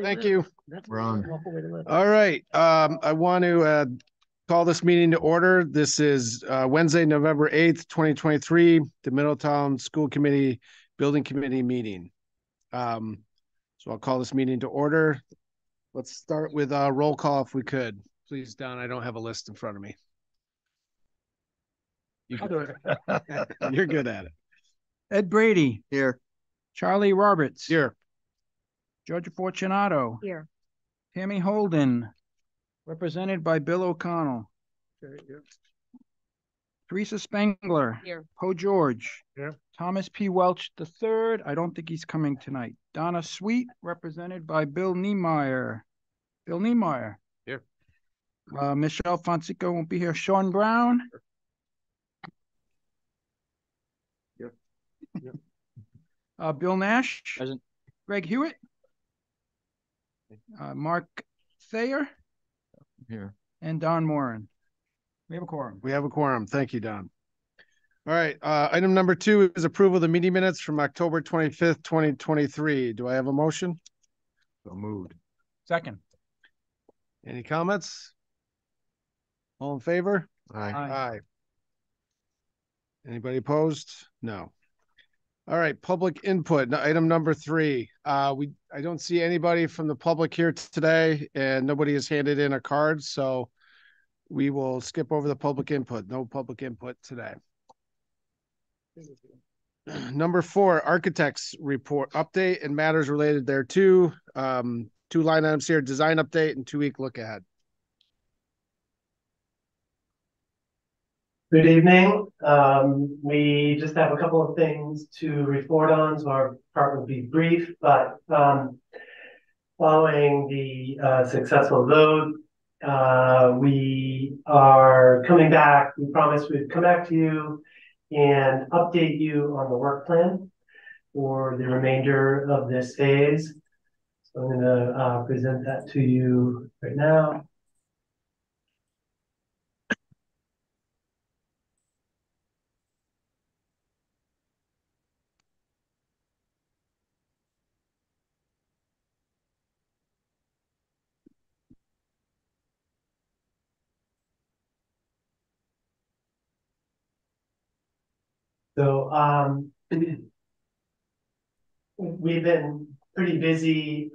Thank you, Ron. All right. I want to call this meeting to order. This is Wednesday, November 8th, 2023, the Middletown School Committee Building Committee meeting. So I'll call this meeting to order. Let's start with a roll call if we could. Please, Don, I don't have a list in front of me. I'll do it. You're good at it. Ed Brady. Here. Charlie Roberts. Here. Georgia Fortunato. Here. Tammy Holden, represented by Bill O'Connell. Here. Teresa Spengler. Here. Poe George. Here. Thomas P. Welch III. I don't think he's coming tonight. Donna Sweet, represented by Bill Niemeyer. Bill Niemeyer. Here. Michelle Fonseca won't be here. Sean Brown. Here. Bill Nash. Present. Greg Hewitt. Mark Thayer. Here. And Don Moran. We have a quorum. We have a quorum. Thank you, Don. All right. Item number 2 is approval of the meeting minutes from October 25th, 2023. Do I have a motion? So moved. Second. Any comments? All in favor? Aye. Aye. Anybody opposed? No. All right, public input. Item number 3. I don't see anybody from the public here today, and nobody has handed in a card, so we will skip over the public input. No public input today. Number 4, architects report update and matters related thereto. 2 line items here: design update and 2-week look ahead. Good evening. We just have a couple of things to report on, so our part will be brief, but following the successful vote, we are coming back. We promised we'd come back to you and update you on the work plan for the remainder of this phase. So I'm going to present that to you right now. So we've been pretty busy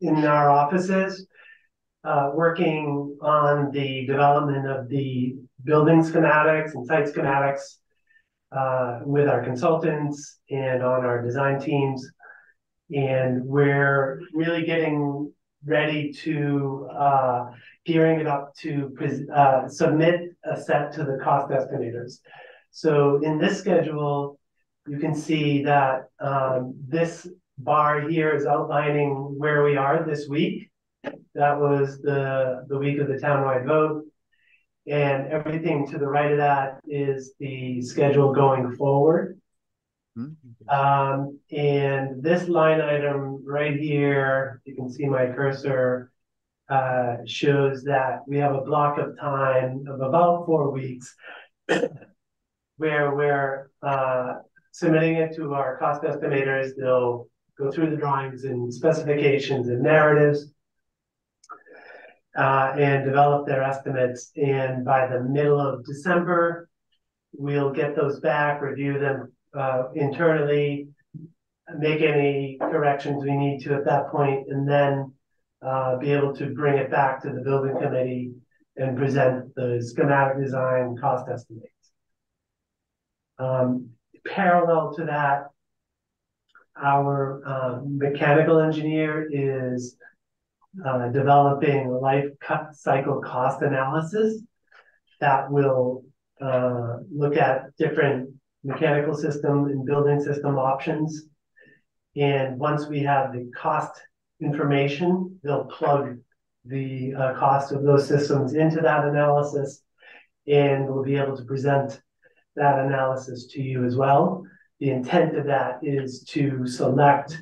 in our offices working on the development of the building schematics and site schematics with our consultants and on our design teams. And we're really getting ready to gearing it up to submit a set to the cost estimators. So in this schedule, you can see that this bar here is outlining where we are this week. That was the week of the townwide vote. And everything to the right of that is the schedule going forward. And this line item right here, you can see my cursor, shows that we have a block of time of about 4 weeks where we're submitting it to our cost estimators. They'll go through the drawings and specifications and narratives and develop their estimates. And by the middle of December, we'll get those back, review them internally, make any corrections we need to at that point, and then be able to bring it back to the building committee and present the schematic design cost estimates. Parallel to that, our mechanical engineer is developing a life cycle cost analysis that will look at different mechanical system and building system options. And once we have the cost information, they'll plug the cost of those systems into that analysis, and we'll be able to present that analysis to you as well. The intent of that is to select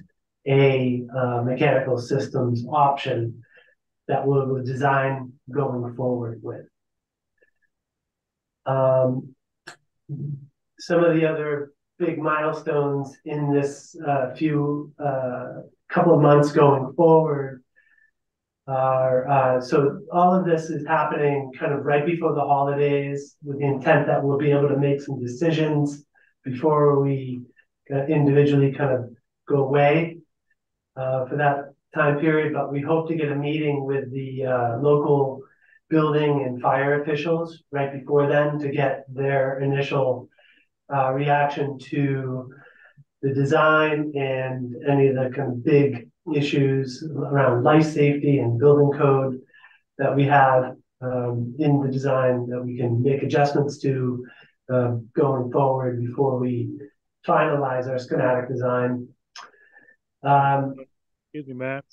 a mechanical systems option that we'll design going forward with. Some of the other big milestones in this couple of months going forward are so all of this is happening kind of right before the holidays, with the intent that we'll be able to make some decisions before we individually kind of go away for that time period. But we hope to get a meeting with the local building and fire officials right before then to get their initial reaction to the design and any of the kind of big issues around life safety and building code that we have in the design that we can make adjustments to going forward before we finalize our schematic design. Excuse me, Matt.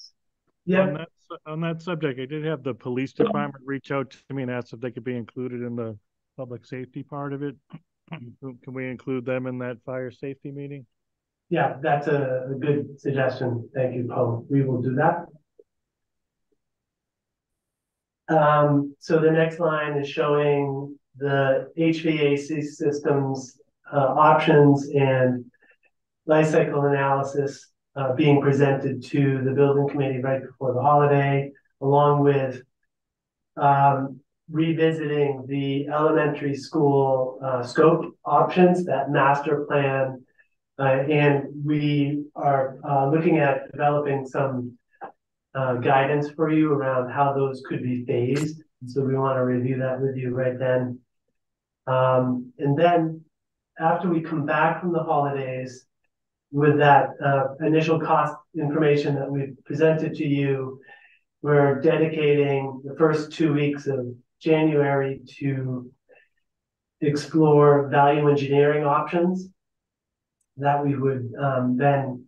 Yeah. On that subject, I did have the police department reach out to me and ask if they could be included in the public safety part of it. Can we include them in that fire safety meeting? Yeah, that's a good suggestion. Thank you, Paul. We will do that. So the next line is showing the HVAC systems options and life cycle analysis being presented to the building committee right before the holiday, along with revisiting the elementary school scope options, that master plan. And we are looking at developing some guidance for you around how those could be phased. So we want to review that with you right then. And then after we come back from the holidays with that initial cost information that we've presented to you, we're dedicating the first 2 weeks of January to explore value engineering options that we would then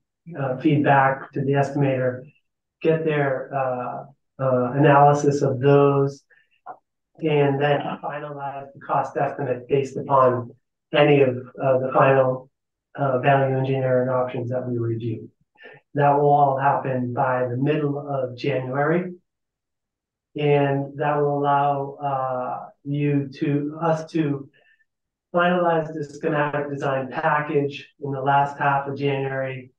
feed back to the estimator, get their analysis of those, and then finalize the cost estimate based upon any of the final value engineering options that we review. That will all happen by the middle of January, and that will allow us to finalize the schematic design package in the last half of January.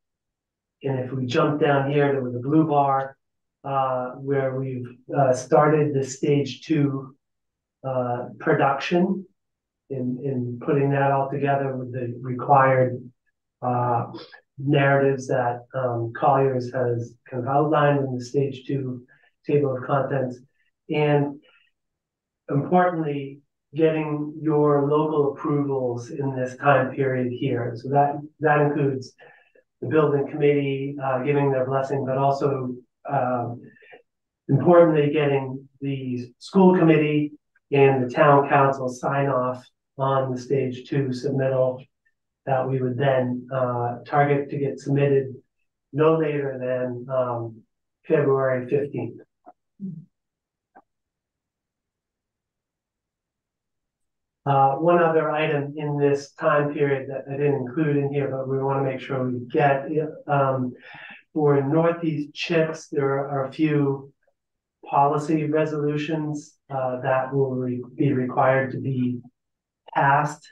And if we jump down here to the blue bar, where we've started the stage 2 production in putting that all together with the required narratives that Colliers has kind of outlined in the stage 2 table of contents. And importantly, getting your local approvals in this time period here. So that includes the building committee giving their blessing, but also importantly, getting the school committee and the town council sign off on the stage 2 submittal that we would then target to get submitted no later than February 15th. One other item in this time period that I didn't include in here, but we want to make sure we get for Northeast CHIPS, there are a few policy resolutions that will be required to be passed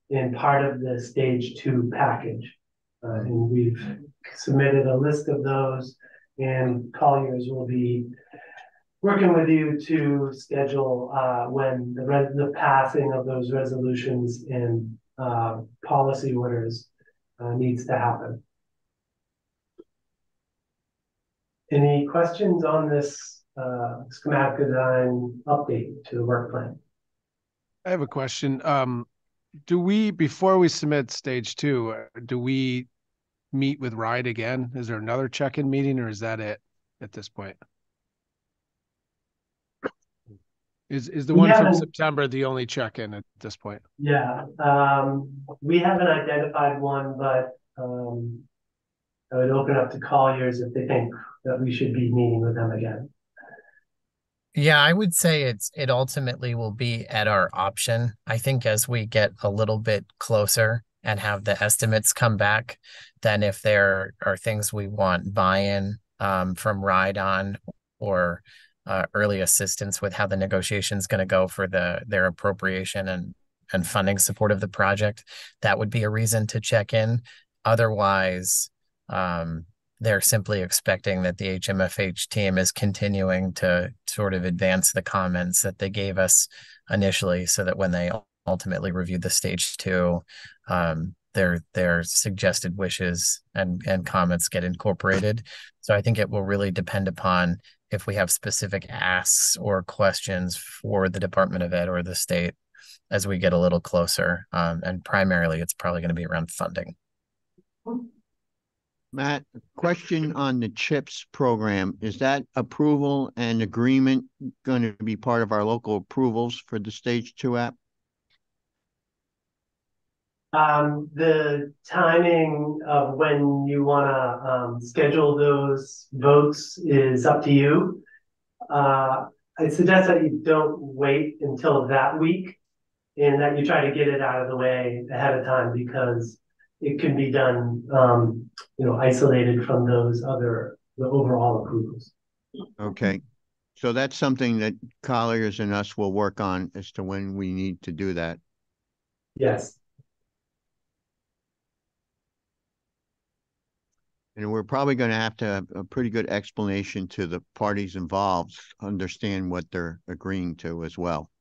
in part of the stage 2 package. And we've submitted a list of those, and Colliers will be working with you to schedule when the passing of those resolutions and policy orders needs to happen. Any questions on this schematic design update to the work plan? I have a question. Do we, before we submit stage 2, do we meet with RIDE again? Is there another check-in meeting, or is that it at this point? Is the one from September the only check-in at this point? Yeah, we haven't identified one, but I would open up to Colliers if they think that we should be meeting with them again. Yeah, I would say it ultimately will be at our option. I think as we get a little bit closer and have the estimates come back, then if there are things we want buy-in from RIDE on, or early assistance with how the negotiation is going to go for their appropriation and and funding support of the project, that would be a reason to check in. Otherwise, they're simply expecting that the HMFH team is continuing to sort of advance the comments that they gave us initially, so that when they ultimately review the stage 2, their suggested wishes and comments get incorporated. So I think it will really depend upon if we have specific asks or questions for the Department of Ed or the state as we get a little closer. And primarily, it's probably going to be around funding. Matt, question on the CHIPS program. Is that approval and agreement going to be part of our local approvals for the stage 2 app? The timing of when you want to schedule those votes is up to you. I suggest that you don't wait until that week and that you try to get it out of the way ahead of time, because it can be done, isolated from the overall approvals. Okay. So that's something that Colliers and us will work on as to when we need to do that. Yes. And we're probably going to have a pretty good explanation to the parties involved, understand what they're agreeing to as well.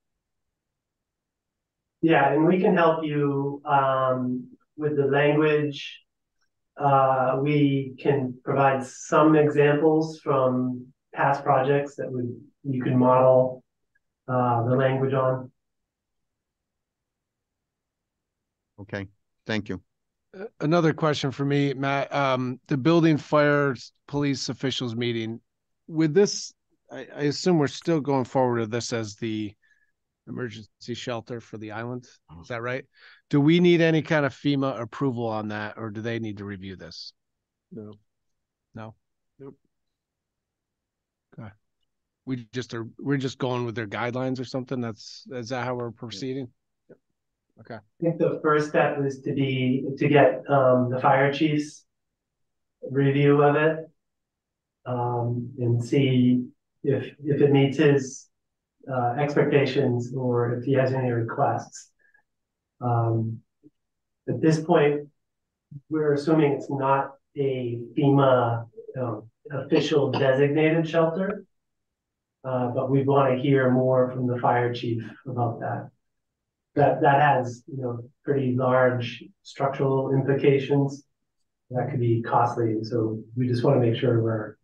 Yeah, and we can help you with the language. We can provide some examples from past projects that you can model the language on. Okay, thank you. Another question for me, Matt. The building fire police officials meeting, with this, I assume we're still going forward with this as the emergency shelter for the island. Is that right? Do we need any kind of FEMA approval on that, or do they need to review this? No. No. Nope. Okay. We're just going with their guidelines or something. Is that how we're proceeding? Yep. Okay. I think the first step is to get the fire chief's review of it, and see if it meets his expectations or if he has any requests. At this point, we're assuming it's not a FEMA official designated shelter, but we want to hear more from the fire chief about that. That has pretty large structural implications that could be costly, and so we just want to make sure we're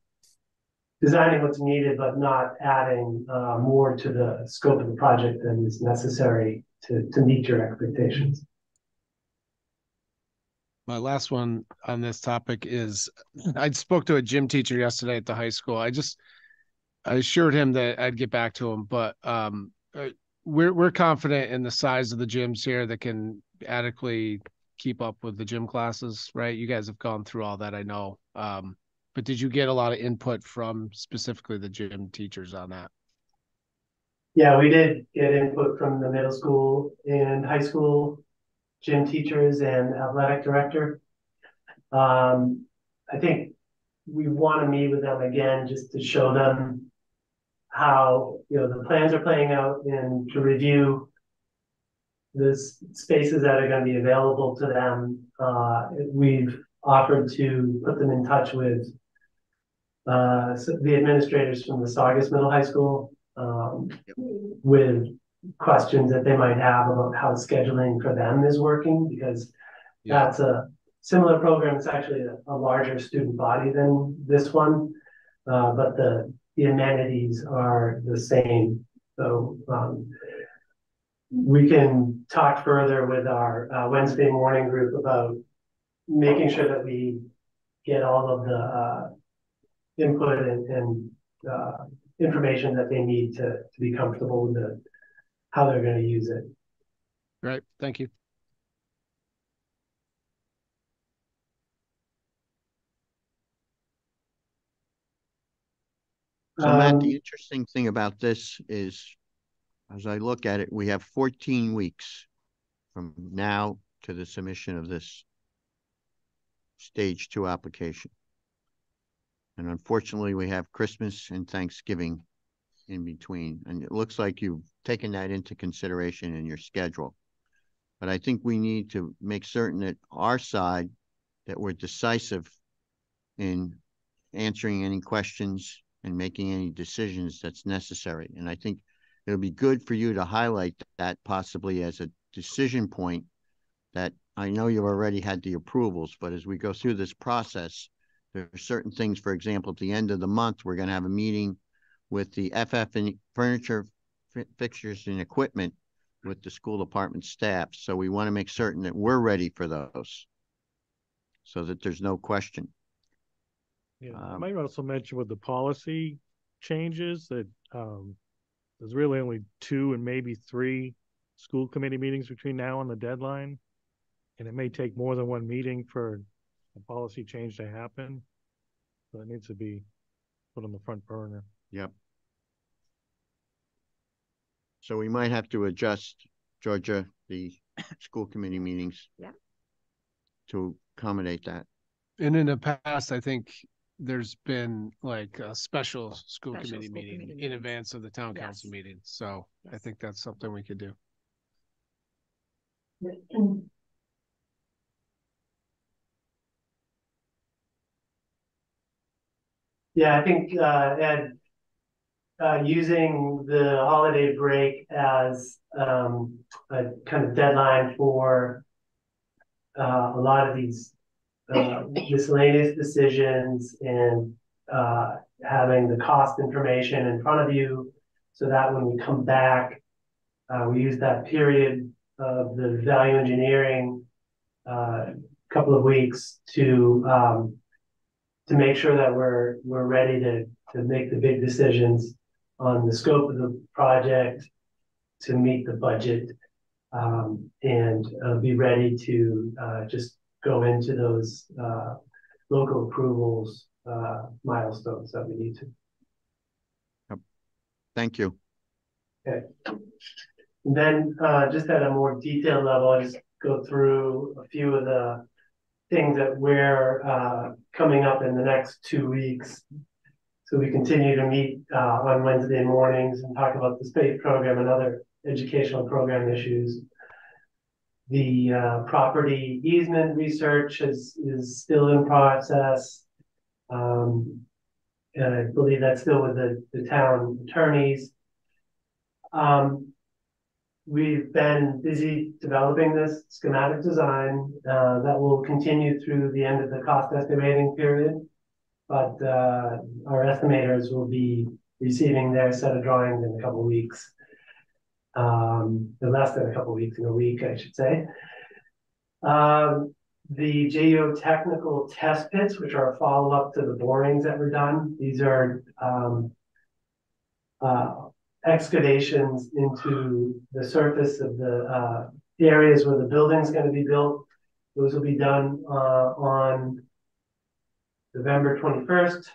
designing what's needed, but not adding more to the scope of the project than is necessary to meet your expectations. My last one on this topic is, I spoke to a gym teacher yesterday at the high school. I assured him that I'd get back to him, but we're confident in the size of the gyms here that can adequately keep up with the gym classes, right? You guys have gone through all that, I know. But did you get a lot of input from specifically the gym teachers on that? Yeah, we did get input from the middle school and high school gym teachers and athletic director. I think we want to meet with them again just to show them how the plans are playing out and to review the spaces that are going to be available to them. We've offered to put them in touch with the administrators from the Saugus Middle High School with questions that they might have about how scheduling for them is working, because that's a similar program. It's actually a larger student body than this one, but the amenities are the same. So we can talk further with our Wednesday morning group about making sure that we get all of the input and information that they need to be comfortable with how they're going to use it. Right. Thank you. So Matt, the interesting thing about this is, as I look at it, we have 14 weeks from now to the submission of this stage 2 application. And unfortunately, we have Christmas and Thanksgiving in between. And it looks like you've taken that into consideration in your schedule. But I think we need to make certain that our side, that we're decisive in answering any questions and making any decisions that's necessary. And I think it'll be good for you to highlight that possibly as a decision point, that I know you already had the approvals, but as we go through this process, there are certain things, for example, at the end of the month, we're going to have a meeting with the FF and furniture, fixtures and equipment with the school department staff. So we want to make certain that we're ready for those so that there's no question. Yeah, I might also mention with the policy changes that there's really only 2 and maybe 3 school committee meetings between now and the deadline. And it may take more than 1 meeting for a policy change to happen. So it needs to be put on the front burner. Yep. So we might have to adjust, Georgia, the school committee meetings. Yeah. To accommodate that. And in the past, I think there's been like a special school Special committee school meeting committee in meetings. advance of the town Yes. council meeting. So I Yes. think that's something we could do. Yeah, I think, Ed, using the holiday break as a kind of deadline for a lot of these miscellaneous decisions and having the cost information in front of you, so that when we come back, we use that period of the value engineering couple of weeks to make sure that we're ready to make the big decisions on the scope of the project, to meet the budget, and be ready to just go into those local approvals milestones that we need to. Thank you. Okay. And then just at a more detailed level, I'll just go through a few of the things that we're coming up in the next 2 weeks. So we continue to meet on Wednesday mornings and talk about the space program and other educational program issues. The property easement research is still in process. And I believe that's still with the town attorneys. We've been busy developing this schematic design that will continue through the end of the cost estimating period. But our estimators will be receiving their set of drawings in a couple of weeks. Less than a couple of weeks, in a week, I should say. The geotechnical test pits, which are a follow-up to the borings that were done. These are excavations into the surface of the areas where the building's going to be built. Those will be done on November 21st,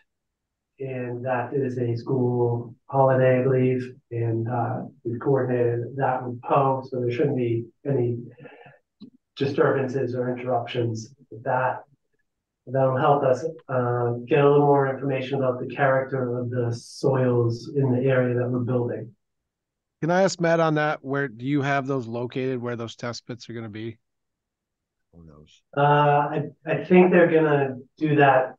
and that is a school holiday, I believe, and we've coordinated that with Poe, so there shouldn't be any disturbances or interruptions with that. That'll help us get a little more information about the character of the soils in the area that we're building. Can I ask Matt on that? Where do you have those located, where those test pits are going to be? Who knows? I think they're gonna do that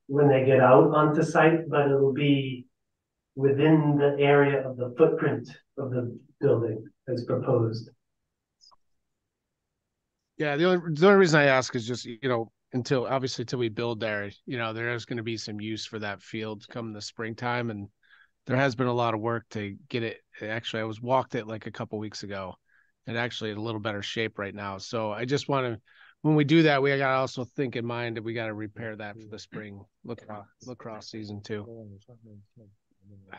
when they get out onto site, but it'll be within the area of the footprint of the building as proposed. Yeah, the only reason I ask is just, until we build there, there is going to be some use for that field come the springtime, and there has been a lot of work to get it. Actually, I walked it like a couple weeks ago, and actually in a little better shape right now. So I just want to, when we do that, we got to also think in mind that we got to repair that for the spring lacrosse season too. I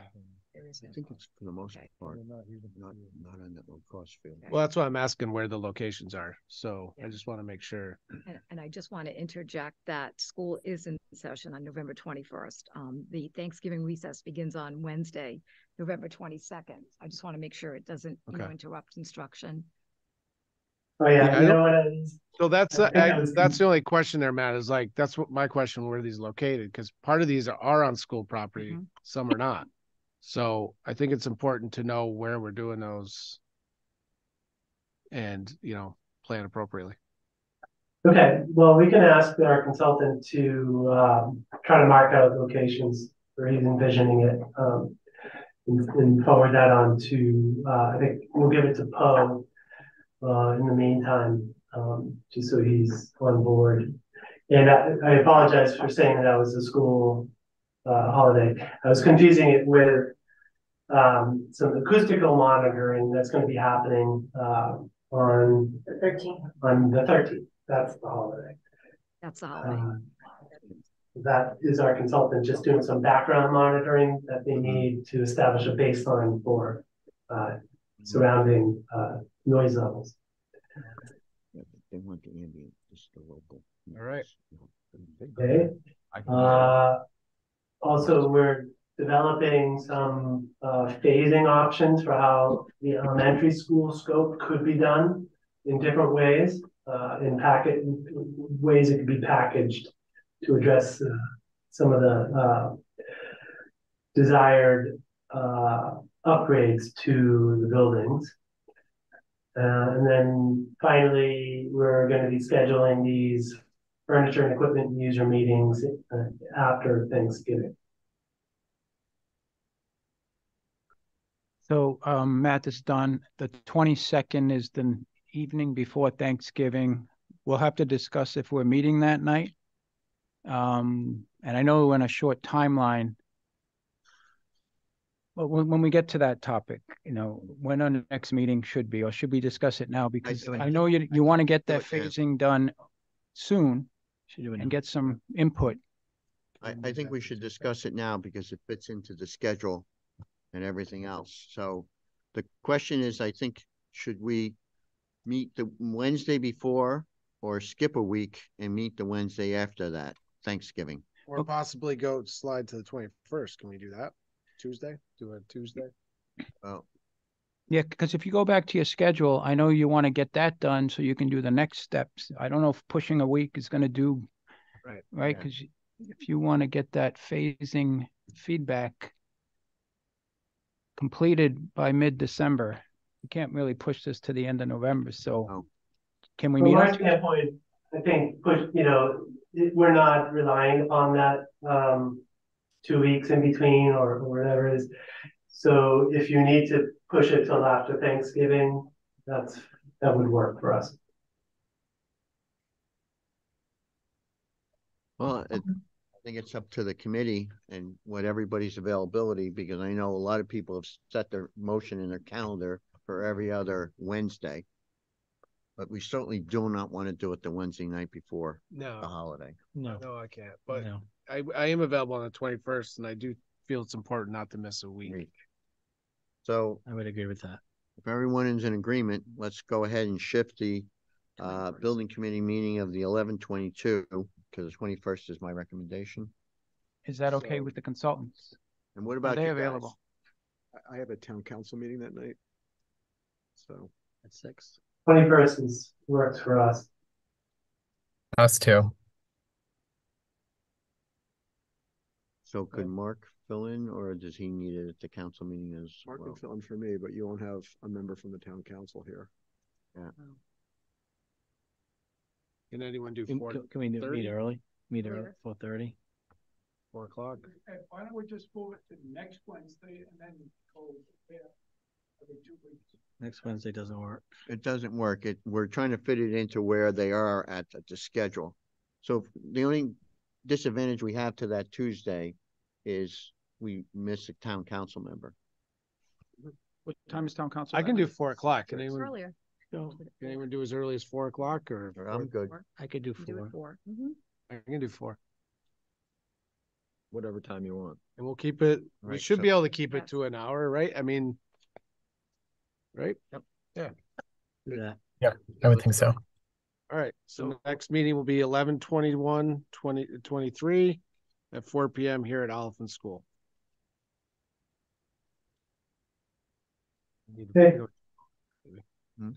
think it's for the most part, not on that lacrosse field. Well, that's why I'm asking where the locations are. So I just want to make sure. And I just want to interject that school is in session on November 21st. The Thanksgiving recess begins on Wednesday, November 22nd. I just want to make sure it doesn't interrupt instruction. Oh yeah, you know what? So that's that's the only question there, Matt, is like, that's what my question, where are these located? Because part of these are on school property, some are not. So I think it's important to know where we're doing those. And, plan appropriately. Okay, well, we can ask our consultant to try to mark out locations where he's envisioning it, and forward that on to, I think we'll give it to Poe in the meantime, just so he's on board. And I apologize for saying that was a school holiday. I was confusing it with some acoustical monitoring that's going to be happening on the 13th. That's the holiday. That's the holiday. That is our consultant just doing some background monitoring that they need to establish a baseline for surrounding noise levels. They want the ambient, just the local. All right. Okay. Also, we're developing some phasing options for how the elementary school scope could be done in different ways, in ways it could be packaged to address some of the desired upgrades to the buildings. And then finally, we're going to be scheduling these furniture and equipment user meetings after Thanksgiving. So, Matt, this is done. The 22nd is the evening before Thanksgiving. We'll have to discuss if we're meeting that night. And I know we're in a short timeline. But when we get to that topic, when our next meeting should be, or should we discuss it now? Because I know you want to get that phasing done soon and get some input. I think we should discuss it now because it fits into the schedule and everything else. So the question is, I think, should we meet the Wednesday before or skip a week and meet the Wednesday after that, Thanksgiving? Or possibly slide to the 21st. Can we do that? Tuesday? Do a Tuesday? Oh. Yeah, because if you go back to your schedule, I know you want to get that done so you can do the next steps. I don't know if pushing a week is going to do right, because if you want to get that phasing feedback completed by mid-December, you can't really push this to the end of November. So can we meet? From our standpoint, I think we're not relying upon that 2 weeks in between or whatever it is. So if you need to push it till after Thanksgiving, that would work for us. Well, I think it's up to the committee and what everybody's availability, because I know a lot of people have set their motion in their calendar for every other Wednesday. But we certainly do not want to do it the Wednesday night before the holiday. No, I can't. But I am available on the 21st, and I do feel it's important not to miss a week. So I would agree with that. If everyone is in agreement, let's go ahead and shift the building committee meeting of the 11/22 to the 21st is my recommendation. Is that okay with the consultants? And what about Are they you available? guys? I have a town council meeting that night. So at 6. 21st works for us. Us too. So could Mark fill in, or does he need it at the council meeting as Mark well? can fill in for me, but you won't have a member from the town council here. Yeah. Can anyone do Can we meet early? Meet early, 4:30? 4 o'clock? Why don't we just move it to next Wednesday and then go every 2 weeks? Next Wednesday doesn't work. It doesn't work. We're trying to fit it into where they are at the schedule. So the only disadvantage we have to that Tuesday is we miss a town council member. What time is town council? I can do 4 o'clock. Can It's anyone, earlier. can anyone do as early as 4 o'clock or? I'm good. I could do Do 4. it 4. I can do 4. Whatever time you want. And we'll keep it, we Right, should so- be able to keep it to an hour, right? I mean, right? Do that. Yeah, I would think so. All right. So the next meeting will be 11/21/2023 at 4 p.m. here at Oliphant School. Okay. No.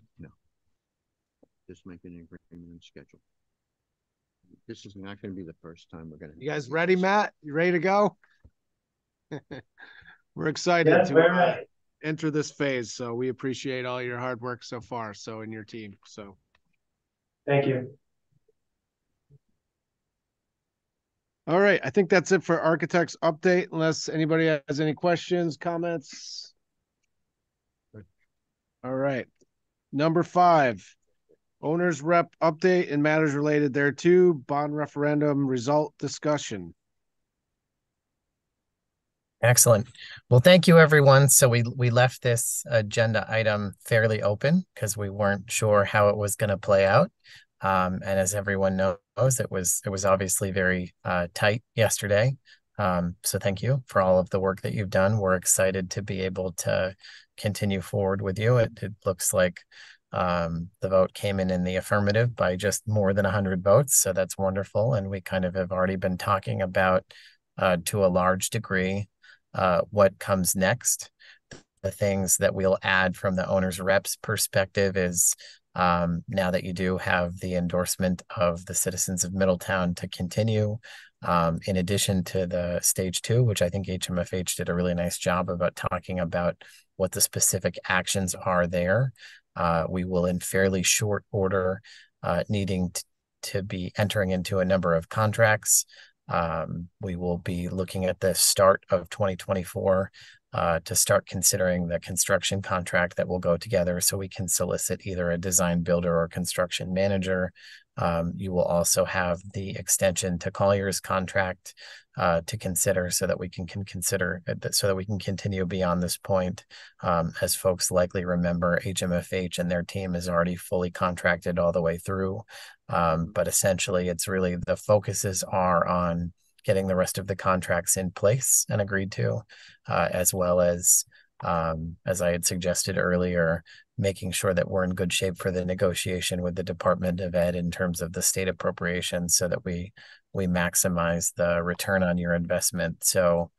Just making an agreement and schedule. This is not going to be the first time we're going to. You guys ready, Matt? You ready to go? We're excited Yes, to we're ready. enter this phase. So we appreciate all your hard work so far. So in your team. So Thank you. All right, I think that's it for architects update, unless anybody has any questions, comments. All right. Number 5, owners rep update and matters related thereto, bond referendum result discussion. Excellent. Well, thank you, everyone. So we left this agenda item fairly open because we weren't sure how it was going to play out. And as everyone knows, it was obviously very tight yesterday. So thank you for all of the work that you've done. We're excited to be able to continue forward with you. It looks like the vote came in the affirmative by just more than 100 votes. So that's wonderful. And we kind of have already been talking about, to a large degree, what comes next. The things that we'll add from the owner's reps perspective is, now that you do have the endorsement of the citizens of Middletown to continue, in addition to the stage 2, which I think HMFH did a really nice job about talking about what the specific actions are there. We will, in fairly short order, needing to be entering into a number of contracts. We will be looking at the start of 2024 to start considering the construction contract that will go together so we can solicit either a design builder or construction manager. You will also have the extension to Collier's contract to consider so that we can consider so that we can continue beyond this point. As folks likely remember, HMFH and their team is already fully contracted all the way through. But essentially, it's really the focuses are on getting the rest of the contracts in place and agreed to, as well as I had suggested earlier, making sure that we're in good shape for the negotiation with the Department of Ed in terms of the state appropriations so that we maximize the return on your investment. So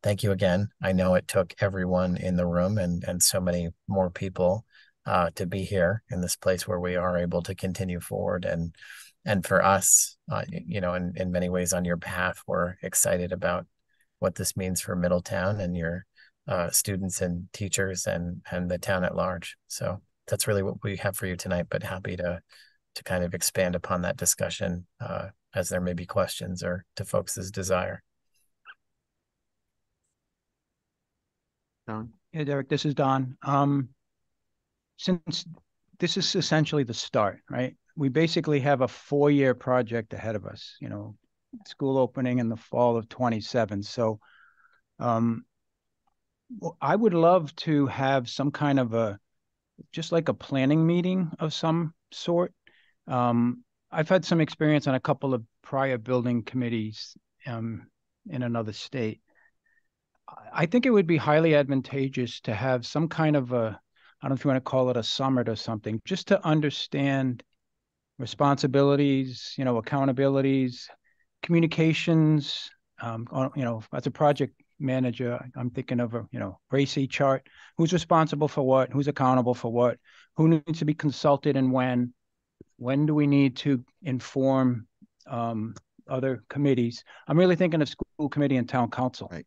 thank you again. I know it took everyone in the room and so many more people to be here in this place where we are able to continue forward. And for us, in many ways on your behalf, we're excited about what this means for Middletown and your students and teachers and the town at large. So that's really what we have for you tonight, but happy to kind of expand upon that discussion as there may be questions or to folks' desire. Don? Yeah, Derek, this is Don. Since this is essentially the start, right? We basically have a 4-year project ahead of us, school opening in the fall of 27. So I would love to have some kind of just like a planning meeting of some sort. I've had some experience on a couple of prior building committees in another state. I think it would be highly advantageous to have some kind of I don't know if you want to call it a summit or something, just to understand responsibilities, accountabilities, communications. As a project manager, I'm thinking of a, RACI chart. Who's responsible for what? Who's accountable for what? Who needs to be consulted and when? When do we need to inform other committees? I'm really thinking of school committee and town council, right?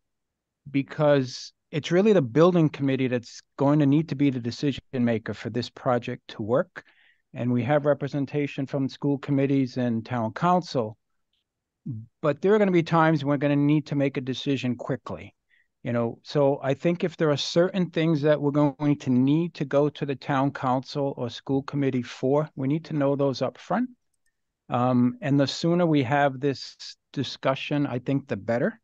Because it's really the building committee that's going to need to be the decision maker for this project to work. And we have representation from school committees and town council, but there are going to be times we're going to need to make a decision quickly. So I think if there are certain things that we're going to need to go to the town council or school committee for, we need to know those up front. And the sooner we have this discussion, I think the better.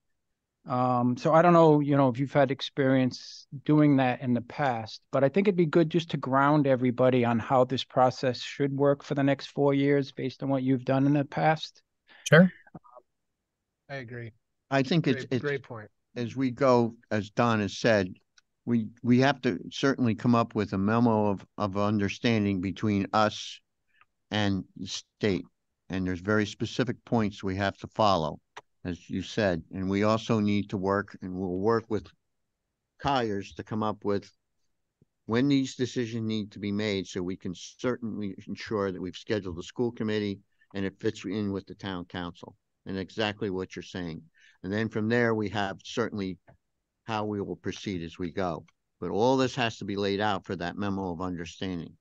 So I don't know, if you've had experience doing that in the past, but I think it'd be good just to ground everybody on how this process should work for the next 4 years based on what you've done in the past. Sure. I agree. I think it's great point. As we go, as Don has said, we have to certainly come up with a memo of understanding between us and the state. And there's very specific points we have to follow, as you said. And we also need to work, and we'll work with Colliers to come up with when these decisions need to be made so we can certainly ensure that we've scheduled the school committee and it fits in with the town council and exactly what you're saying. And then from there, we have certainly how we will proceed as we go. But all this has to be laid out for that memo of understanding.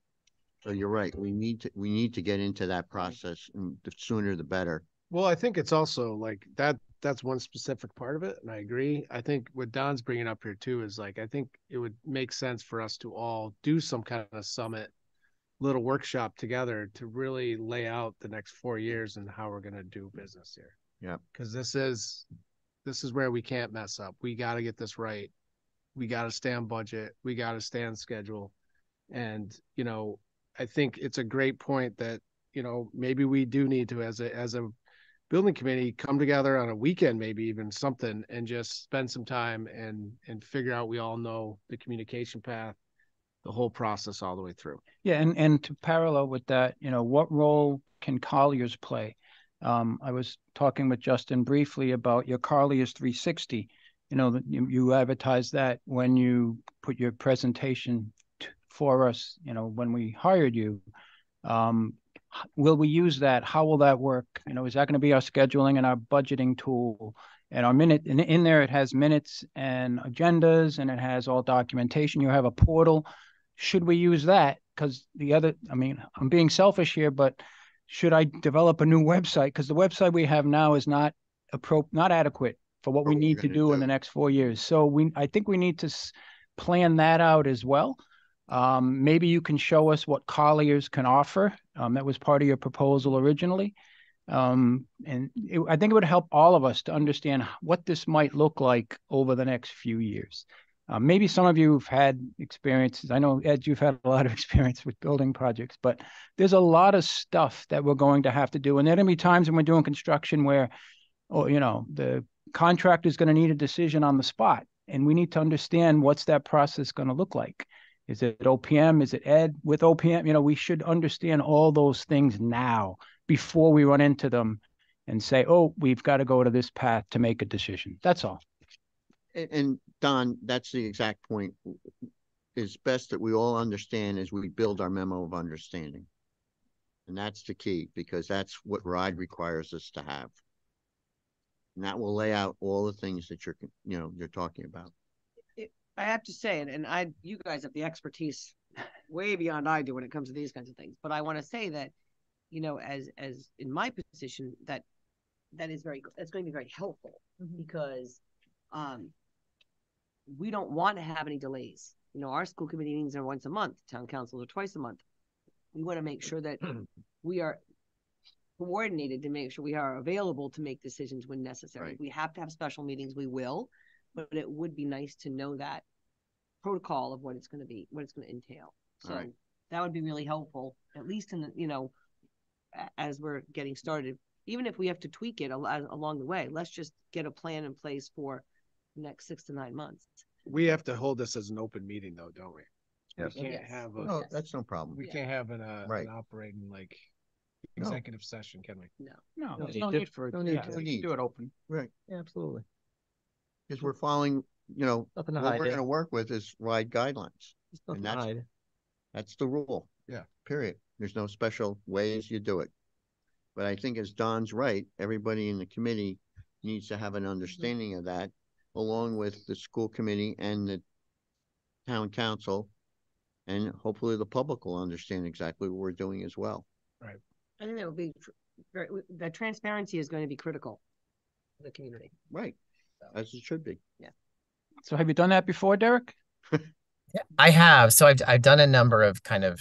So you're right. We need to get into that process, and the sooner the better. Well, I think it's also like that's one specific part of it, and I agree. I think what Don's bringing up here too is like I think it would make sense for us to all do some kind of summit, little workshop together to really lay out the next 4 years and how we're going to do business here. Yeah. Because this is where we can't mess up. We got to get this right. We got to stay on budget. We got to stay on schedule. And, you know, I think it's a great point that, you know, maybe we do need to, as a building committee, come together on a weekend, maybe even something, and just spend some time and figure out, we all know the communication path, the whole process all the way through. Yeah. And to parallel with that, you know, what role can Colliers play? I was talking with Justin briefly about your Colliers 360. You know, you advertise that when you put your presentation for us, you know, when we hired you. Will we use that? How will that work? You know, is that going to be our scheduling and our budgeting tool? And our minute in there, it has minutes and agendas, and it has all documentation. You have a portal. Should we use that? Because I mean, I'm being selfish here, but should I develop a new website? Because the website we have now is not adequate for what we need to do in the next 4 years. So I think we need to plan that out as well. Maybe you can show us what Colliers can offer. That was part of your proposal originally. I think it would help all of us to understand what this might look like over the next few years. Maybe some of you have had experiences. I know, Ed, you've had a lot of experience with building projects, but there's a lot of stuff that we're going to have to do. And there are going to be times when we're doing construction where, you know, the contractor is going to need a decision on the spot. And we need to understand what's that process going to look like. Is it OPM? Is it Ed with OPM? You know, we should understand all those things now before we run into them and say, oh, we've got to go to this path to make a decision. That's all. And Don, that's the exact point. It's best that we all understand as we build our memo of understanding. And that's the key, because that's what RIDE requires us to have. And that will lay out all the things that you're talking about. I have to say, and you guys have the expertise way beyond I do when it comes to these kinds of things. But I want to say that, you know, as in my position, that's going to be very helpful, because we don't want to have any delays. You know, our school committee meetings are once a month, town councils are twice a month. We want to make sure that we are coordinated to make sure we are available to make decisions when necessary. Right. If we have to have special meetings, we will, but it would be nice to know that protocol of what it's going to be, what it's going to entail. So that would be really helpful, at least in the, you know, as we're getting started. Even if we have to tweak it along the way, let's just get a plan in place for the next 6 to 9 months. We have to hold this as an open meeting, though, don't we? Yes. We can't have a. No, that's no problem. We can't have an operating like executive session, can we? No, there's no need for it. No need to do it open. Right. Yeah, absolutely. Because we're following, you know, Nothing to what hide. we're going to work with is RIDE guidelines. Nothing And to hide. that's the rule. Yeah. Period. There's no special ways you do it. But I think, as Don's right, everybody in the committee needs to have an understanding of that, along with the school committee and the town council, and hopefully the public will understand exactly what we're doing as well. Right. I think that would be that transparency is going to be critical for the community. Right. As it should be. Yeah. So have you done that before, Derek? Yeah, I have. So I've done a number of kind of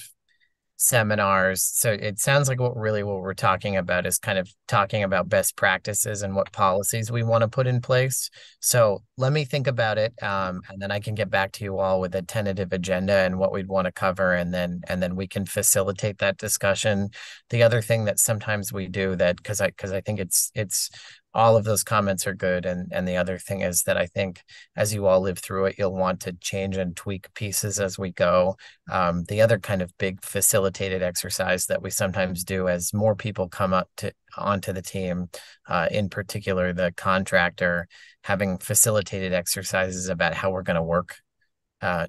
seminars. So it sounds like what we're talking about is kind of talking about best practices and what policies we want to put in place. So let me think about it. And then I can get back to you all with a tentative agenda and what we'd want to cover. And then we can facilitate that discussion. The other thing that sometimes we do that, because I think it's all of those comments are good. And the other thing is that I think as you all live through it, you'll want to change and tweak pieces as we go. The other kind of big facilitated exercise that we sometimes do as more people come onto the team, in particular the contractor, having facilitated exercises about how we're going to work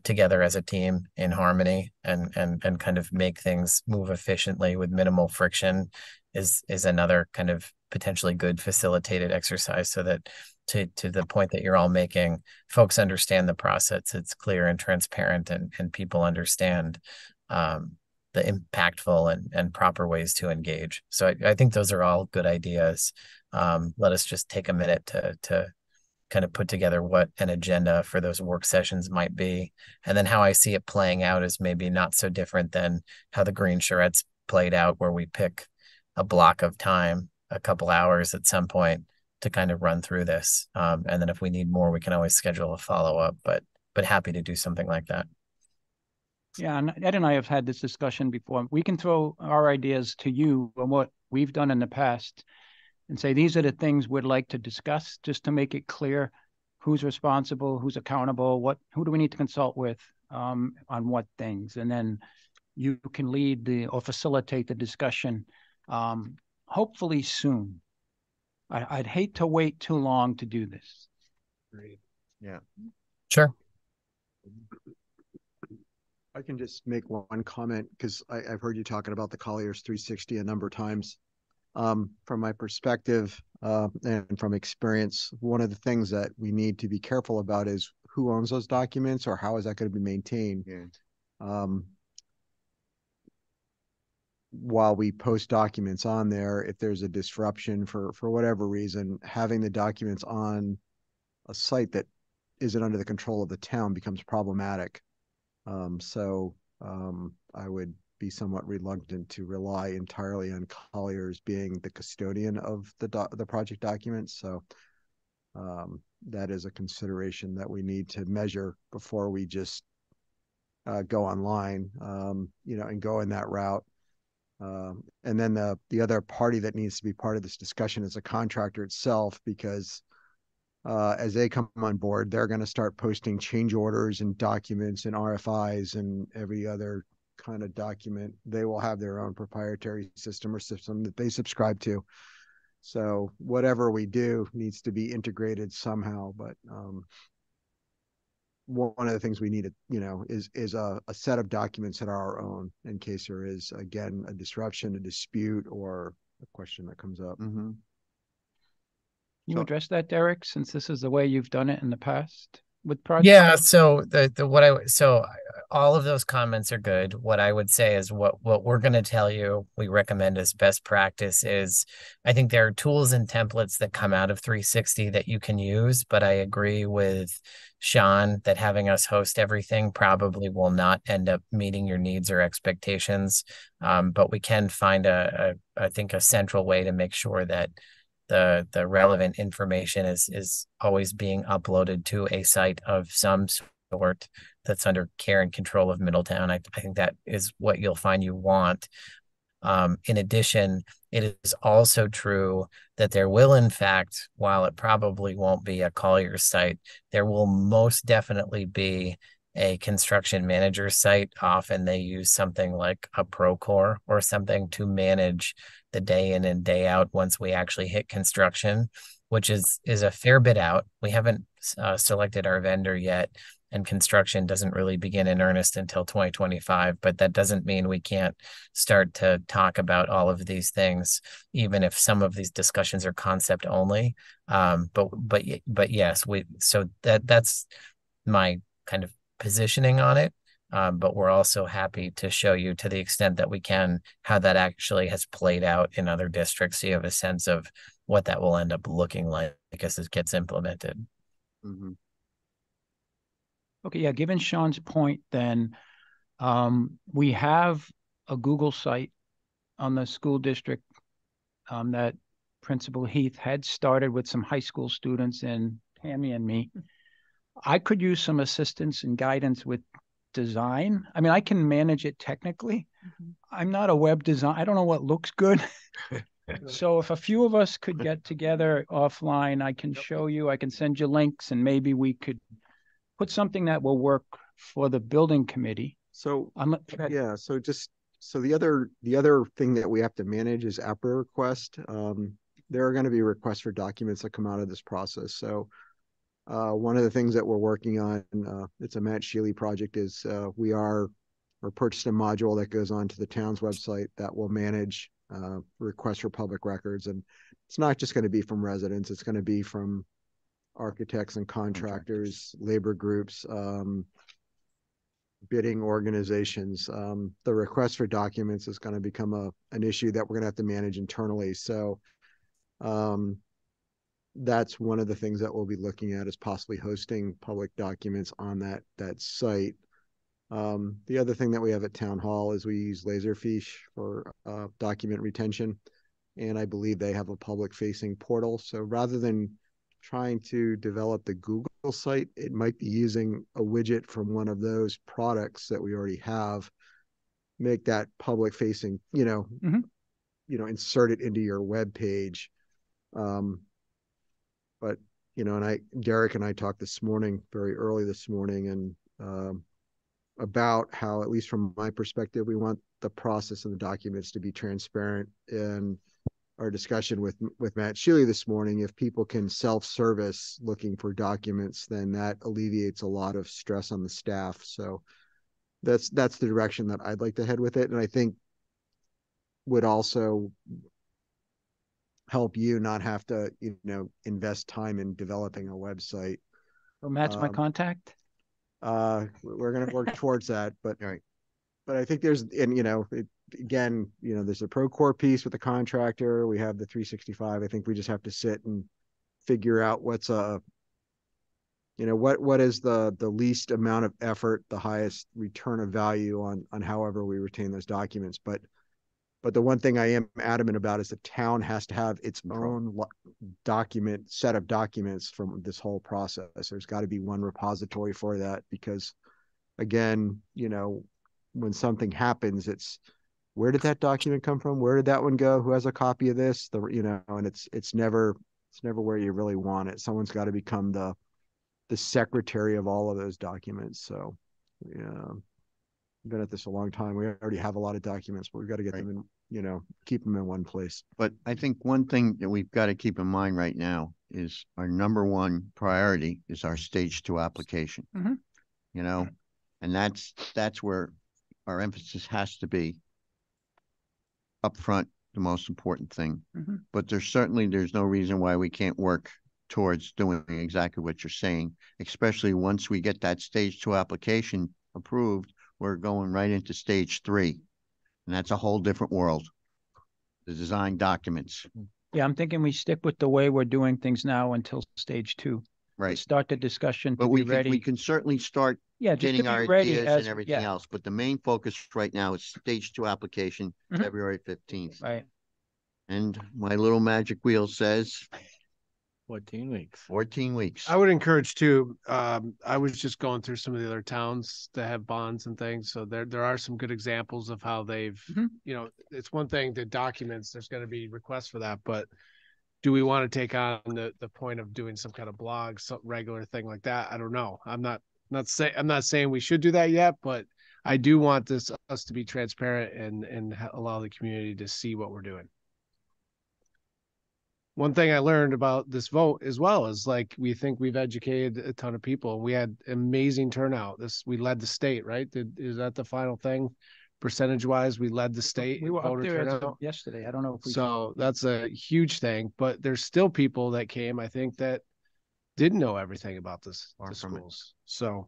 together as a team in harmony and kind of make things move efficiently with minimal friction is another kind of potentially good facilitated exercise, so that to the point that you're all making, folks understand the process. It's clear and transparent, and people understand impactful and proper ways to engage. So I think those are all good ideas. Let us just take a minute to kind of put together what an agenda for those work sessions might be. And then how I see it playing out is maybe not so different than how the Green Charrettes played out, where we pick a block of time, a couple hours at some point to kind of run through this. And then if we need more, we can always schedule a follow-up, but happy to do something like that. Yeah, and Ed and I have had this discussion before. We can throw our ideas to you on what we've done in the past and say, these are the things we'd like to discuss, just to make it clear who's responsible, who's accountable, who do we need to consult with on what things. And then you can lead or facilitate the discussion, hopefully soon. I'd hate to wait too long to do this. Great. Yeah. Sure. I can just make one comment because I've heard you talking about the Colliers 360 a number of times. From my perspective and from experience, one of the things that we need to be careful about is who owns those documents or how is that going to be maintained. Yeah. While we post documents on there, if there's a disruption for whatever reason, having the documents on a site that isn't under the control of the town becomes problematic. I would be somewhat reluctant to rely entirely on Colliers being the custodian of the project documents. So that is a consideration that we need to measure before we just go online, and go in that route. And then the other party that needs to be part of this discussion is the contractor itself, because as they come on board, they're going to start posting change orders and documents and RFIs and every other kind of document. They will have their own proprietary system that they subscribe to. So whatever we do needs to be integrated somehow. But one of the things we need is a set of documents that are our own in case there is, again, a disruption, a dispute, or a question that comes up. Mm-hmm. Can you address that, Derek, since this is the way you've done it in the past with projects? Yeah, so all of those comments are good. What I would say is what we're going to tell you we recommend as best practice is, I think there are tools and templates that come out of 360 that you can use, but I agree with Sean that having us host everything probably will not end up meeting your needs or expectations. But we can find I think a central way to make sure that the relevant information is always being uploaded to a site of some sort that's under care and control of Middletown. I think that is what you'll find you want. In addition, it is also true that there will, in fact, while it probably won't be a Colliers site, there will most definitely be a construction manager site. Often they use something like a Procore or something to manage the day in and day out once we actually hit construction, which is a fair bit out. We haven't selected our vendor yet, and construction doesn't really begin in earnest until 2025, but that doesn't mean we can't start to talk about all of these things, even if some of these discussions are concept only. But yes, that's my kind of positioning on it. But we're also happy to show you, to the extent that we can, how that actually has played out in other districts, so you have a sense of what that will end up looking like as it gets implemented. Mm-hmm. Okay, yeah, given Sean's point, then we have a Google site on the school district that Principal Heath had started with some high school students and Tammy and me. I could use some assistance and guidance with design. I mean, I can manage it technically. Mm-hmm. I'm not a web designer. I don't know what looks good. So if a few of us could get together offline, I can show you, I can send you links, and maybe we could put something that will work for the building committee. So the other thing that we have to manage is APRA request. There are going to be requests for documents that come out of this process. So one of the things that we're working on, it's a Matt Sheely project, is we're purchased a module that goes onto the town's website that will manage requests for public records. And it's not just going to be from residents, it's going to be from architects and contractors, labor groups, bidding organizations. The request for documents is going to become an issue that we're going to have to manage internally. So that's one of the things that we'll be looking at, is possibly hosting public documents on that site. The other thing that we have at Town Hall is we use Laserfiche for document retention, and I believe they have a public facing portal. So rather than trying to develop the Google site, it might be using a widget from one of those products that we already have, make that public facing, insert it into your web page. But, and Derek and I talked this morning, very early this morning, and about how, at least from my perspective, we want the process of the documents to be transparent. And our discussion with Matt Shealy this morning, if people can self-service looking for documents, then that alleviates a lot of stress on the staff. So that's the direction that I'd like to head with it. And I think would also help you not have to, invest time in developing a website. So Matt's my contact. We're going to work towards that, but right. But I think there's, and again, there's a Procore piece with the contractor. We have the 365. I think we just have to sit and figure out what is the least amount of effort, the highest return of value on however we retain those documents. But the one thing I am adamant about is the town has to have its own set of documents from this whole process. There's got to be one repository for that, because again, when something happens, it's, where did that document come from? Where did that one go? Who has a copy of this? And it's never where you really want it. Someone's got to become the secretary of all of those documents. So, I've been at this a long time. We already have a lot of documents, but we've got to get them in, keep them in one place. But I think one thing that we've got to keep in mind right now is our number one priority is our stage 2 application. Mm-hmm. And that's where our emphasis has to be up front, the most important thing. Mm-hmm. But there's no reason why we can't work towards doing exactly what you're saying, especially once we get that stage 2 application approved. We're going right into stage 3, and that's a whole different world. The design documents. Yeah, I'm thinking we stick with the way we're doing things now until stage 2. Right. Start the discussion. But we can certainly start getting our ideas and everything else. But the main focus right now is stage 2 application, February 15th. Right. And my little magic wheel says 14 weeks. 14 weeks. I would encourage too. I was just going through some of the other towns that have bonds and things. So there are some good examples of how they've, it's one thing to documents. There's going to be requests for that, but do we want to take on the point of doing some kind of blog, some regular thing like that? I don't know. I'm not saying we should do that yet, but I do want us to be transparent and allow the community to see what we're doing. One thing I learned about this vote as well is, like, we think we've educated a ton of people. We had amazing turnout. We led the state, right? Is that the final thing? Percentage wise, we led the state. We were up there yesterday. I don't know if we. So that's a huge thing, but there's still people that came, I think, that didn't know everything about the schools. So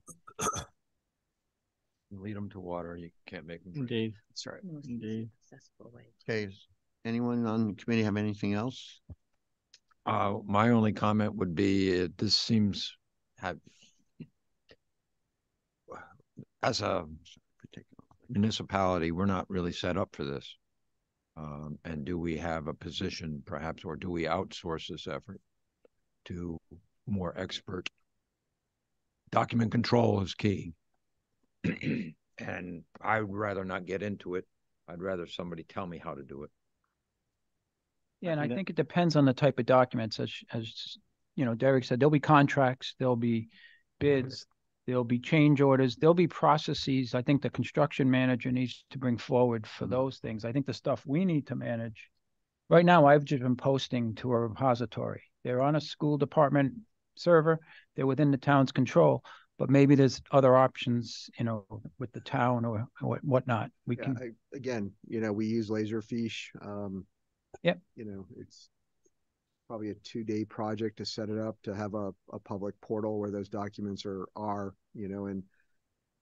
you lead them to water, you can't make them. Indeed. That's right. Indeed. Okay. Does anyone on the committee have anything else? My only comment would be this seems as a municipality, we're not really set up for this. And do we have a position perhaps, or do we outsource this effort to more expert? Document control is key. And I would rather not get into it. I'd rather somebody tell me how to do it. Yeah, and I think it depends on the type of documents. As Derek said, there'll be contracts, there'll be bids, there'll be change orders, there'll be processes. I think the construction manager needs to bring forward for those things. I think the stuff we need to manage. Right now, I've just been posting to a repository. They're on a school department server. They're within the town's control, but maybe there's other options, with the town or whatnot. We can. Again, we use Laserfiche. Yep. It's probably a 2-day project to set it up, to have a public portal where those documents are, and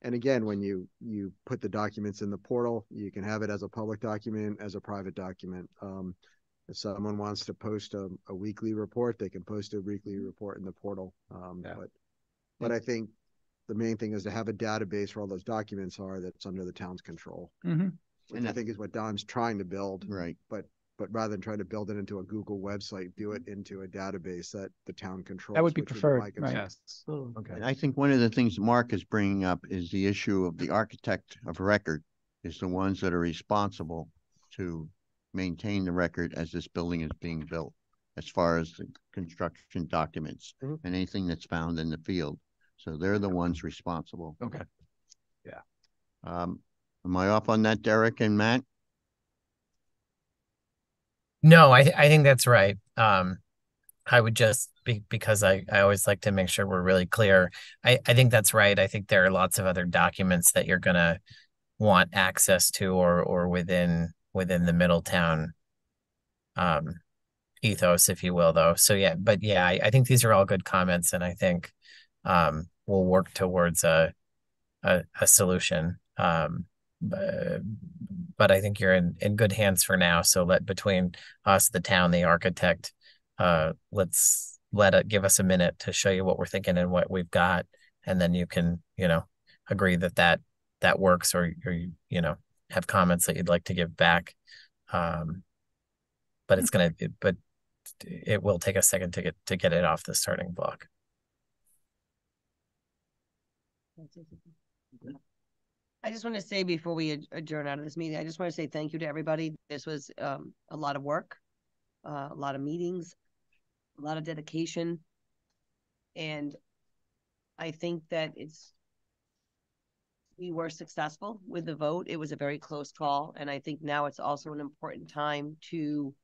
And again, when you put the documents in the portal, you can have it as a public document, as a private document. If someone wants to post a weekly report, they can post a weekly report in the portal. But I think the main thing is to have a database where all those documents are that's under the town's control. Which I think is what Don's trying to build. Right. But rather than trying to build it into a Google website, do it into a database that the town controls. That would be preferred, right? Yes. Okay. And I think one of the things Mark is bringing up is the issue of the architect of record is the ones that are responsible to maintain the record as this building is being built, as far as the construction documents and anything that's found in the field. So they're the ones responsible. Okay. Yeah. Am I off on that, Derek and Matt? No, I think that's right. I would just because I always like to make sure we're really clear. I think that's right. I think there are lots of other documents that you're gonna want access to or within the Middletown ethos, if you will, though. So yeah, but yeah, I think these are all good comments, and I think we'll work towards a solution. But I think you're in good hands for now. So between us, the town, the architect, let's give us a minute to show you what we're thinking and what we've got, and then you can, agree that works, or have comments that you'd like to give back. But it will take a second to get it off the starting block. I just want to say before we adjourn out of this meeting, I just want to say thank you to everybody. This was a lot of work, a lot of meetings, a lot of dedication. And I think that we were successful with the vote. It was a very close call. And I think now it's also an important time to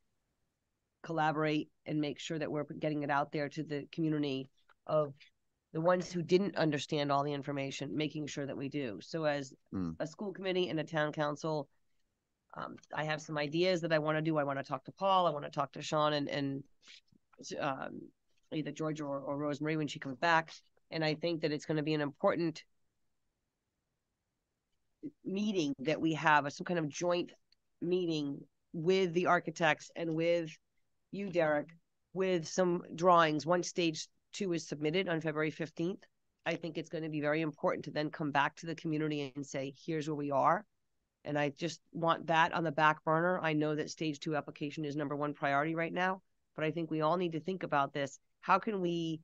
collaborate and make sure that we're getting it out there to the community of the ones who didn't understand all the information, making sure that we do. So as a school committee and a town council, I have some ideas that I want to do. I want to talk to Paul. I want to talk to Sean and either Georgia or Rosemary when she comes back. And I think that it's going to be an important meeting that we have, some kind of joint meeting with the architects and with you, Derek, with some drawings. Once stage 2 is submitted on February 15th, I think it's going to be very important to then come back to the community and say, here's where we are. And I just want that on the back burner. I know that stage 2 application is #1 priority right now, but I think we all need to think about this. How can we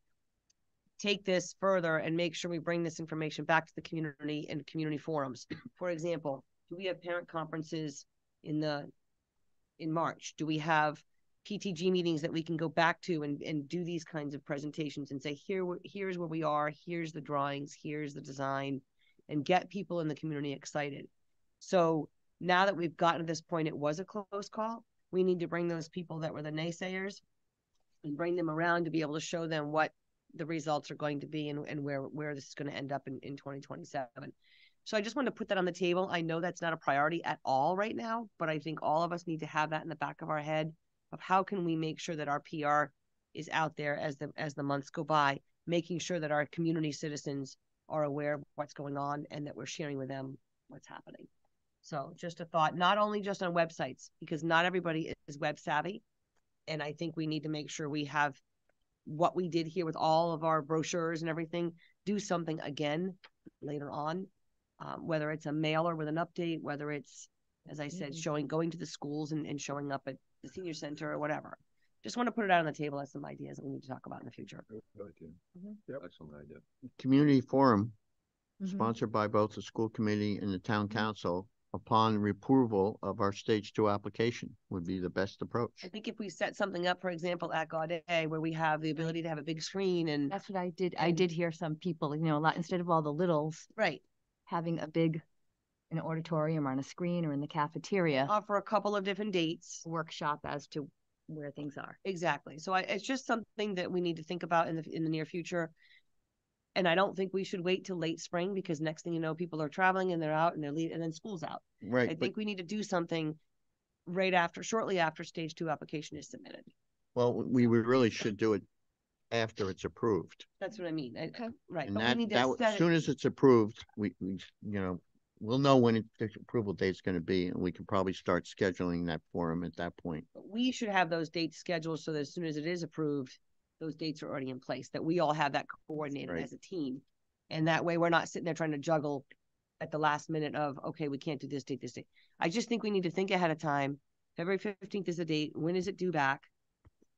take this further and make sure we bring this information back to the community and community forums? For example, do we have parent conferences in March? Do we have PTG meetings that we can go back to and do these kinds of presentations and say, here's where we are, here's the drawings, here's the design, and get people in the community excited. So now that we've gotten to this point, it was a close call. We need to bring those people that were the naysayers and bring them around to be able to show them what the results are going to be and where this is going to end up in 2027. So I just want to put that on the table. I know that's not a priority at all right now, but I think all of us need to have that in the back of our head of how can we make sure that our PR is out there as the months go by, making sure that our community citizens are aware of what's going on and that we're sharing with them what's happening. So just a thought, not only just on websites, because not everybody is web savvy. And I think we need to make sure we have what we did here with all of our brochures and everything, do something again later on, whether it's a mailer with an update, whether it's, as I said, going to the schools and showing up at the senior center or whatever. Just want to put it out on the table as some ideas that we need to talk about in the future. Yep. Excellent idea. Community forum sponsored by both the school committee and the town council upon approval of our stage 2 application would be the best approach. I think if we set something up, for example, at Gaudet, where we have the ability to have a big screen and that's what I did. I did hear some people, a lot, instead of all the littles, right, having a big an auditorium or on a screen or in the cafeteria. Offer a couple of different dates. Workshop as to where things are. Exactly. So it's just something that we need to think about in the near future. And I don't think we should wait till late spring, because next thing you know, people are traveling and they're out and they're leaving, and then school's out. Right. I think we need to do something shortly after stage 2 application is submitted. Well, we really should do it after it's approved. That's what I mean. Right. And But we that, need to that, set as it- soon as it's approved, we, we'll know when the approval date's gonna be, and we can probably start scheduling that forum at that point. But we should have those dates scheduled so that as soon as it is approved, those dates are already in place, that we all have that coordinated Right. as a team. And that way we're not sitting there trying to juggle at the last minute of, okay, we can't do this date, this date. I just think we need to think ahead of time. February 15th is the date. When is it due back?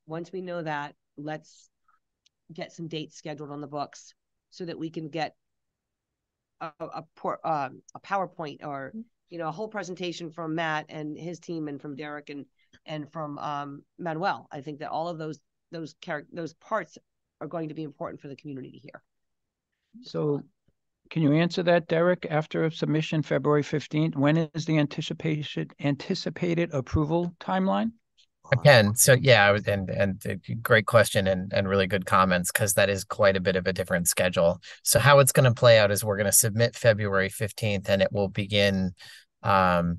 Once we know that, let's get some dates scheduled on the books so that we can get a PowerPoint or, a whole presentation from Matt and his team and from Derek and from Manuel. I think that all of those parts are going to be important for the community to hear. So can you answer that, Derek? After submission, February 15th, when is the anticipated approval timeline? Again, so yeah, and great question and really good comments, because that is quite a bit of a different schedule. So how it's going to play out is we're going to submit February 15th, and it will begin a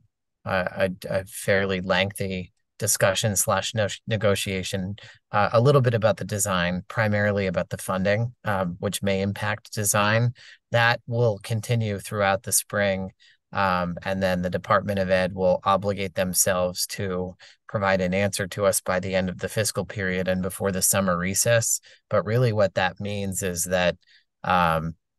fairly lengthy discussion / negotiation, a little bit about the design, primarily about the funding, which may impact design. That will continue throughout the spring. And then the Department of Ed will obligate themselves to provide an answer to us by the end of the fiscal period and before the summer recess. But really what that means is that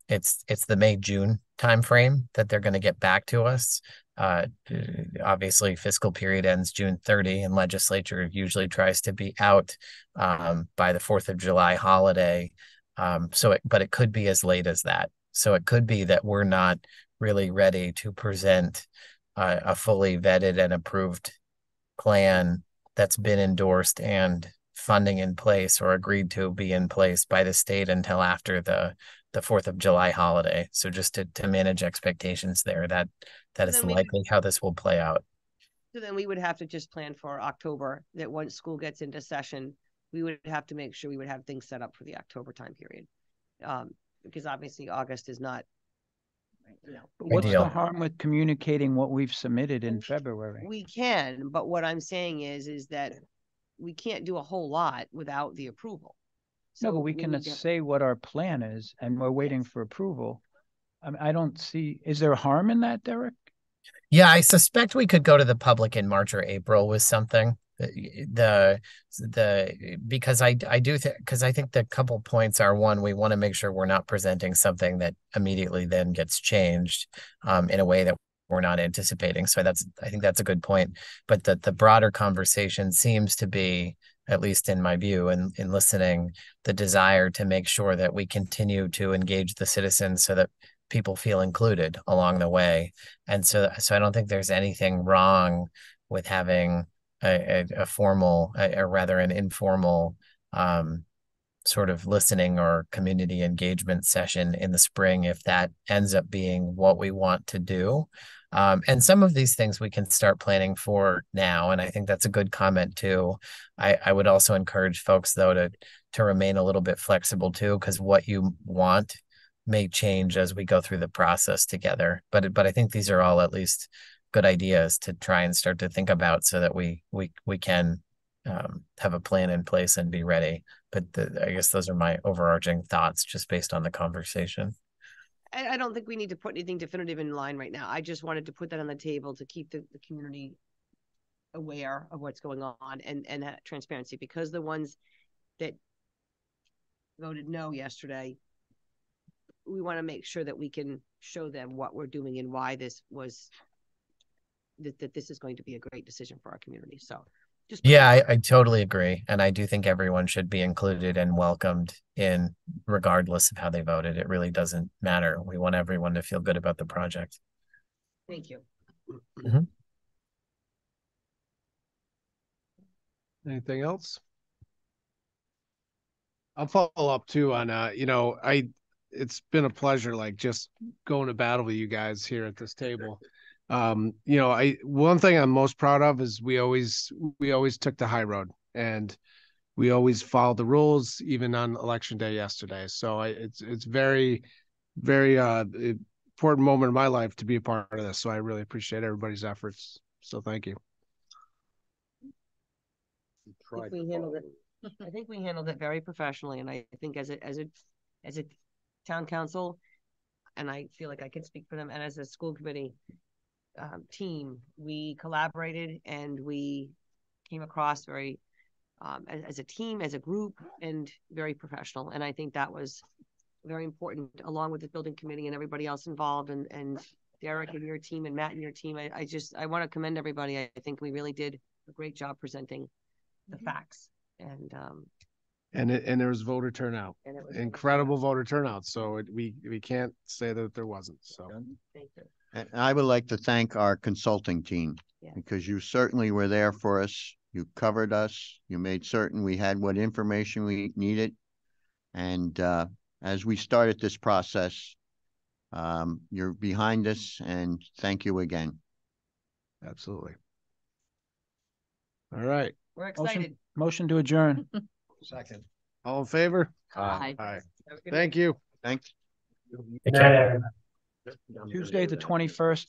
it's the May-June timeframe that they're going to get back to us. Obviously, fiscal period ends June 30, and legislature usually tries to be out by the 4th of July holiday. But it could be as late as that. So it could be that we're not really ready to present a fully vetted and approved plan that's been endorsed and funding in place or agreed to be in place by the state until after the 4th of July holiday. So just to manage expectations there, that is likely how this will play out. So then we would have to just plan for October, that once school gets into session, we would have to make sure we would have things set up for the October time period. Because obviously August is not, But what's the harm with communicating what we've submitted in February? We can, but what I'm saying is that we can't do a whole lot without the approval. No, but we can say what our plan is, and we're waiting for approval. I mean, I don't see, is there harm in that, Derek? Yeah, I suspect we could go to the public in March or April with something. Because I think the couple points are, one, we want to make sure we're not presenting something that immediately then gets changed in a way that we're not anticipating. So I think that's a good point. But the broader conversation seems to be, at least in my view, and in listening, the desire to make sure that we continue to engage the citizens so that people feel included along the way. And so I don't think there's anything wrong with having a formal, or rather an informal sort of listening or community engagement session in the spring, if that ends up being what we want to do. And some of these things we can start planning for now. And I think that's a good comment too. I would also encourage folks though to remain a little bit flexible too, because what you want may change as we go through the process together. But I think these are all at least good ideas to try and start to think about so that we can have a plan in place and be ready. But I guess those are my overarching thoughts just based on the conversation. I don't think we need to put anything definitive in line right now. I just wanted to put that on the table to keep the community aware of what's going on and that transparency, because the ones that voted no yesterday, we want to make sure that we can show them what we're doing and why this was that this is going to be a great decision for our community. So yeah, I totally agree. And I do think everyone should be included and welcomed in, regardless of how they voted. It really doesn't matter. We want everyone to feel good about the project. Thank you. Mm-hmm. Anything else? I'll follow up too on, it's been a pleasure, like just going to battle with you guys here at this table. One thing I'm most proud of is we always took the high road, and we always followed the rules, even on election day yesterday. So it's very, very important moment in my life to be a part of this. So I really appreciate everybody's efforts. So thank you. We handled it I think we handled it very professionally, and I think as a town council, and I feel like I can speak for them, and as a school committee team, we collaborated and we came across very as a team, as a group, and very professional. And I think that was very important, along with the building committee and everybody else involved, and Derek and your team and Matt and your team. I want to commend everybody. I think we really did a great job presenting the facts. And there was voter turnout, and it was incredible voter turnout. So we can't say that there wasn't. So thank you. And I would like to thank our consulting team, because you certainly were there for us. You covered us. You made certain we had what information we needed. And as we started this process, you're behind us, and thank you again. Absolutely. All right. We're excited. Motion to adjourn. Second. All in favor? Aye. Aye. Thank you. Thanks. Good night, everybody. Tuesday, the 21st.